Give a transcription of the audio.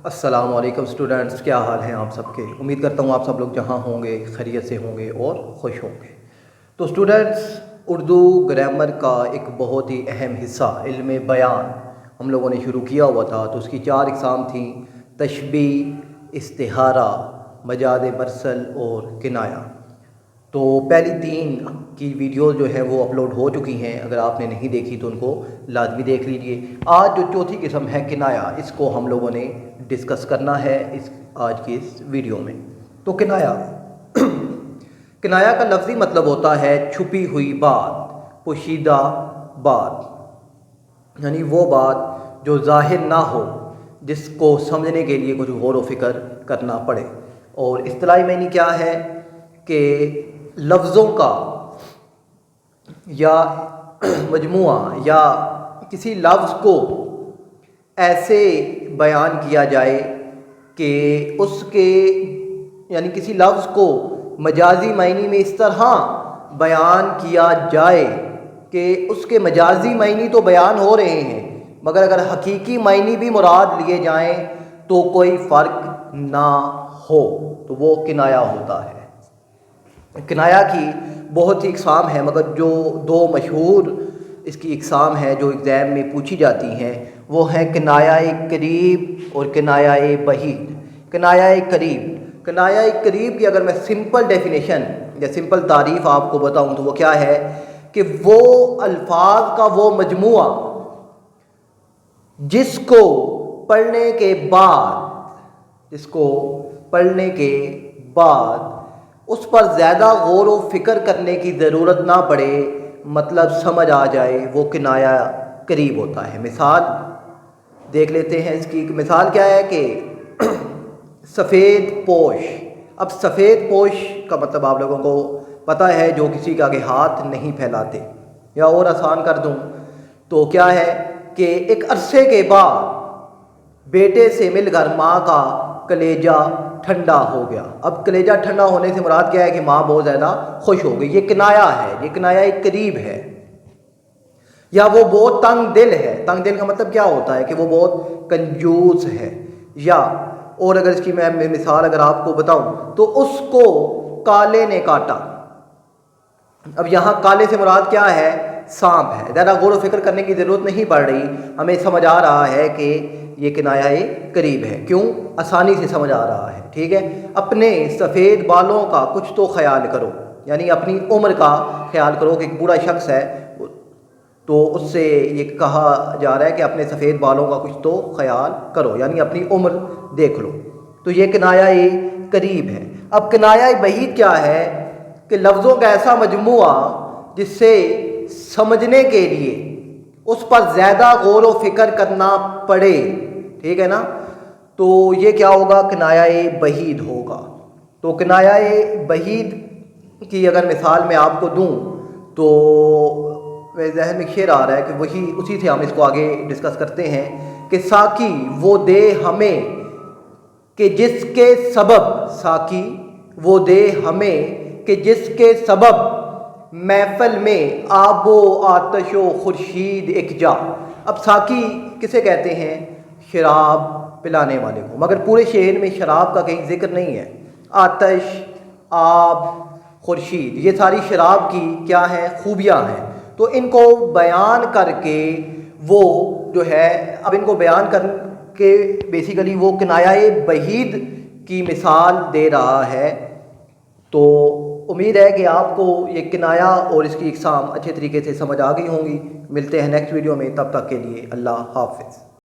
السلام علیکم اسٹوڈنٹس، کیا حال ہیں آپ سب کے؟ امید کرتا ہوں آپ سب لوگ جہاں ہوں گے خیریت سے ہوں گے اور خوش ہوں گے۔ تو اسٹوڈنٹس، اردو گرامر کا ایک بہت ہی اہم حصہ علم بیان ہم لوگوں نے شروع کیا ہوا تھا۔ تو اس کی 4 اقسام تھیں: تشبیہ، استعارہ، مجاز مرسل اور کنایہ۔ تو پہلی 3 کی ویڈیوز جو ہیں وہ اپلوڈ ہو چکی ہیں، اگر آپ نے نہیں دیکھی تو ان کو لازمی دیکھ لیجئے۔ آج جو چوتھی قسم ہے کنایہ، اس کو ہم لوگوں نے ڈسکس کرنا ہے آج کی اس ویڈیو میں۔ تو کنایہ کنایہ کا لفظی مطلب ہوتا ہے چھپی ہوئی بات، پوشیدہ بات، یعنی وہ بات جو ظاہر نہ ہو، جس کو سمجھنے کے لیے کچھ غور و فکر کرنا پڑے۔ اور اصطلاحی معنی کیا ہے کہ لفظوں کا یا مجموعہ یا کسی لفظ کو ایسے بیان کیا جائے کہ اس کے یعنی کسی لفظ کو مجازی معنی میں اس طرح بیان کیا جائے کہ اس کے مجازی معنی تو بیان ہو رہے ہیں، مگر اگر حقیقی معنی بھی مراد لیے جائیں تو کوئی فرق نہ ہو، تو وہ کنایہ ہوتا ہے۔ کنایہ کی بہت ہی اقسام ہیں، مگر جو 2 مشہور اس کی اقسام ہیں جو ایگزام میں پوچھی جاتی ہیں، وہ ہیں کنایہ قریب اور کنایہ بعید۔ کنایہ قریب کی اگر میں سمپل ڈیفینیشن یا سمپل تعریف آپ کو بتاؤں تو وہ کیا ہے کہ وہ الفاظ کا وہ مجموعہ جس کو پڑھنے کے بعد اس پر زیادہ غور و فکر کرنے کی ضرورت نہ پڑے، مطلب سمجھ آ جائے، وہ کنایہ قریب ہوتا ہے۔ مثال دیکھ لیتے ہیں۔ اس کی مثال کیا ہے کہ سفید پوش۔ اب سفید پوش کا مطلب آپ لوگوں کو پتہ ہے، جو کسی کے آگے ہاتھ نہیں پھیلاتے، یا اور آسان کر دوں تو کیا ہے کہ ایک عرصے کے بعد بیٹے سے مل کر ماں کا کلیجہ ٹھنڈا ہو گیا۔ اب کلیجہ ٹھنڈا ہونے سے مراد کیا ہے کہ ماں بہت زیادہ خوش ہو گئی، یہ کنایہ ہے، یہ کنایہ قریب ہے۔ یا وہ بہت تنگ دل ہے۔ تنگ دل کا مطلب کیا ہوتا ہے کہ وہ بہت کنجوس ہے۔ یا اور اگر اس کی میں مثال اگر آپ کو بتاؤں تو اس کو کالے نے کاٹا۔ اب یہاں کالے سے مراد کیا ہے؟ سانپ ہے۔ زیادہ غور و فکر کرنے کی ضرورت نہیں پڑ رہی، ہمیں سمجھ آ رہا ہے کہ یہ کنایہ قریب ہے۔ کیوں؟ آسانی سے سمجھ آ رہا ہے، ٹھیک ہے۔ اپنے سفید بالوں کا کچھ تو خیال کرو، یعنی اپنی عمر کا خیال کرو کہ ایک بوڑھا شخص ہے تو اس سے یہ کہا جا رہا ہے کہ اپنے سفید بالوں کا کچھ تو خیال کرو، یعنی اپنی عمر دیکھ لو۔ تو یہ کنایہ قریب ہے۔ اب کنایہ بعید کیا ہے کہ لفظوں کا ایسا مجموعہ جس سے سمجھنے کے لیے اس پر زیادہ غور و فکر کرنا پڑے، ٹھیک ہے نا؟ تو یہ کیا ہوگا؟ کنایہ بعید ہوگا۔ تو کنایہ بعید کی اگر مثال میں آپ کو دوں تو میرے ذہن میں شعر آ رہا ہے کہ اسی سے ہم اس کو آگے ڈسکس کرتے ہیں کہ ساقی وہ دے ہمیں کہ جس کے سبب محفل میں آب و آتش و خورشید ایک جا۔ اب ساقی کسے کہتے ہیں؟ شراب پلانے والے کو، مگر پورے شعر میں شراب کا کہیں ذکر نہیں ہے۔ آتش، آب، خورشید، یہ ساری شراب کی کیا ہیں؟ خوبیاں ہیں۔ تو ان کو بیان کر کے وہ جو ہے، اب ان کو بیان کر کے بیسیکلی وہ کنایہ بعید کی مثال دے رہا ہے۔ تو امید ہے کہ آپ کو یہ کنایہ اور اس کی اقسام اچھے طریقے سے سمجھ آ گئی ہوں گی۔ ملتے ہیں نیکسٹ ویڈیو میں، تب تک کے لیے اللہ حافظ۔